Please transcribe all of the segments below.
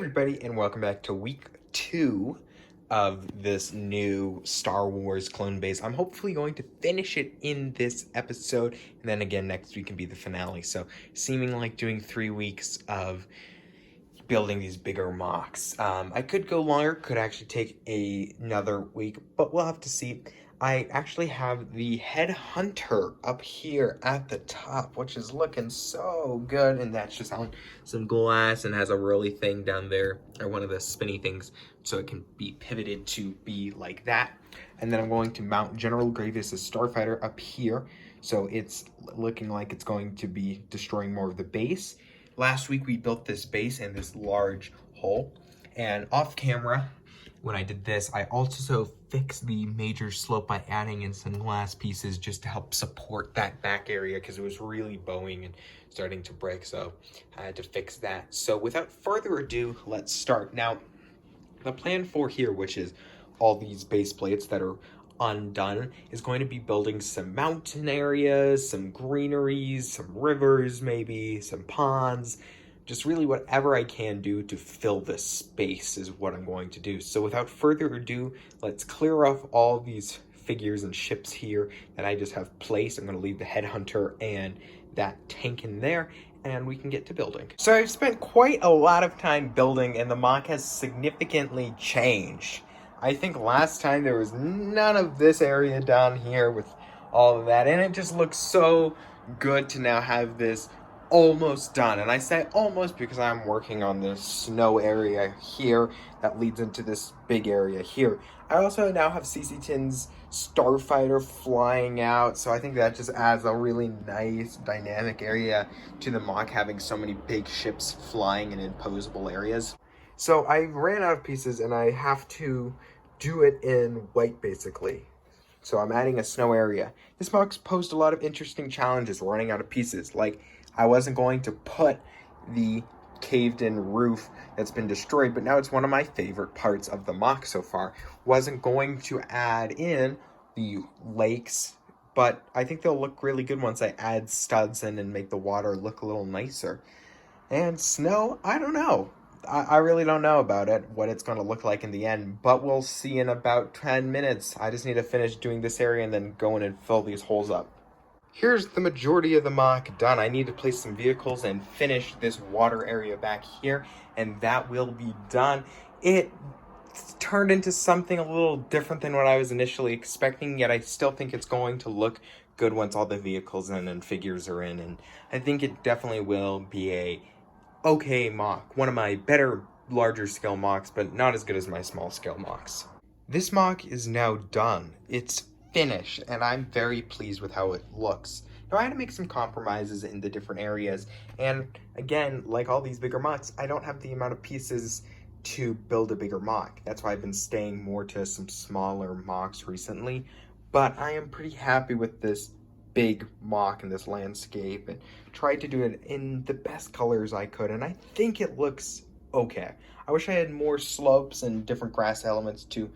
Everybody, and welcome back to week 2 of this new Star Wars clone base. I'm hopefully going to finish it in this episode, and then again next week can be the finale. So seeming like doing 3 weeks of building these bigger mocks. I could go longer, could actually take another week, but we'll have to see. I actually have the Headhunter up here at the top, which is looking so good, and that's just on some glass and has a rolly thing down there, or one of the spinny things, so it can be pivoted to be like that. And then I'm going to mount General Grievous' Starfighter up here, so it's looking like it's going to be destroying more of the base. Last week we built this base in this large hole, and off camera, when I did this, I also fixed the major slope by adding in some glass pieces just to help support that back area because it was really bowing and starting to break, so I had to fix that. So without further ado, let's start. Now, the plan for here, which is all these base plates that are undone, is going to be building some mountain areas, some greeneries, some rivers maybe, some ponds, just really whatever I can do to fill this space is what I'm going to do. So without further ado, let's clear off all these figures and ships here that I just have placed. I'm going to leave the Headhunter and that tank in there, and we can get to building. So I've spent quite a lot of time building, and the mock has significantly changed. I think last time there was none of this area down here with all of that, and it just looks so good to now have this almost done. And I say almost because I'm working on this snow area here that leads into this big area here. I also now have CC Tin's Starfighter flying out, so I think that just adds a really nice dynamic area to the mock, having so many big ships flying in imposable areas. So I ran out of pieces and I have to do it in white basically. So I'm adding a snow area. This mock's posed a lot of interesting challenges running out of pieces. Like, I wasn't going to put the caved in roof that's been destroyed, but now it's one of my favorite parts of the mock so far. Wasn't going to add in the lakes, but I think they'll look really good once I add studs in and make the water look a little nicer. And snow, I don't know. I really don't know about it, what it's going to look like in the end, but we'll see in about 10 minutes. I just need to finish doing this area and then go in and fill these holes up. Here's the majority of the mock done. I need to place some vehicles and finish this water area back here, and that will be done. It turned into something a little different than what I was initially expecting, yet I still think it's going to look good once all the vehicles in and figures are in, and I think it definitely will be a okay mock. One of my better larger scale mocks, but not as good as my small scale mocks. This mock is now done. It's finished, and I'm very pleased with how it looks. Now, I had to make some compromises in the different areas, and again, like all these bigger mocks, I don't have the amount of pieces to build a bigger mock. That's why I've been staying more to some smaller mocks recently, but I am pretty happy with this big mock in this landscape and tried to do it in the best colors I could, and I think it looks okay. I wish I had more slopes and different grass elements to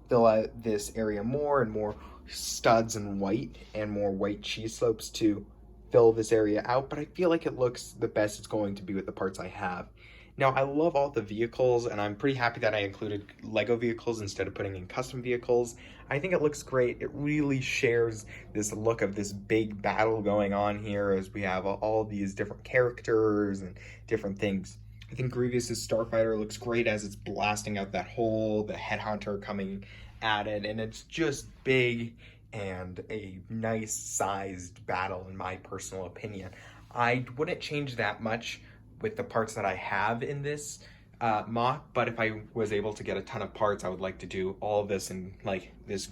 fill out this area more, and more studs and white and more white cheese slopes to fill this area out, but I feel like it looks the best it's going to be with the parts I have. Now, I love all the vehicles, and I'm pretty happy that I included Lego vehicles instead of putting in custom vehicles. I think it looks great. It really shares this look of this big battle going on here as we have all these different characters and different things. I think Grievous' Starfighter looks great as it's blasting out that hole, the Headhunter coming at it, and it's just big and a nice sized battle in my personal opinion. I wouldn't change that much with the parts that I have in this mock, but if I was able to get a ton of parts, I would like to do all of this in like this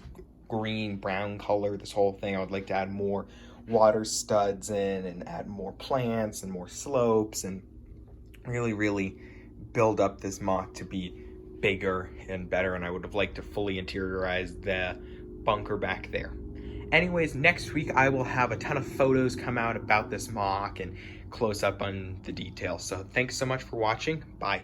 green brown color, this whole thing. I would like to add more water studs in and add more plants and more slopes and really build up this mock to be bigger and better, and I would have liked to fully interiorize the bunker back there. Anyways, next week I will have a ton of photos come out about this mock and close up on the details. So thanks so much for watching. Bye.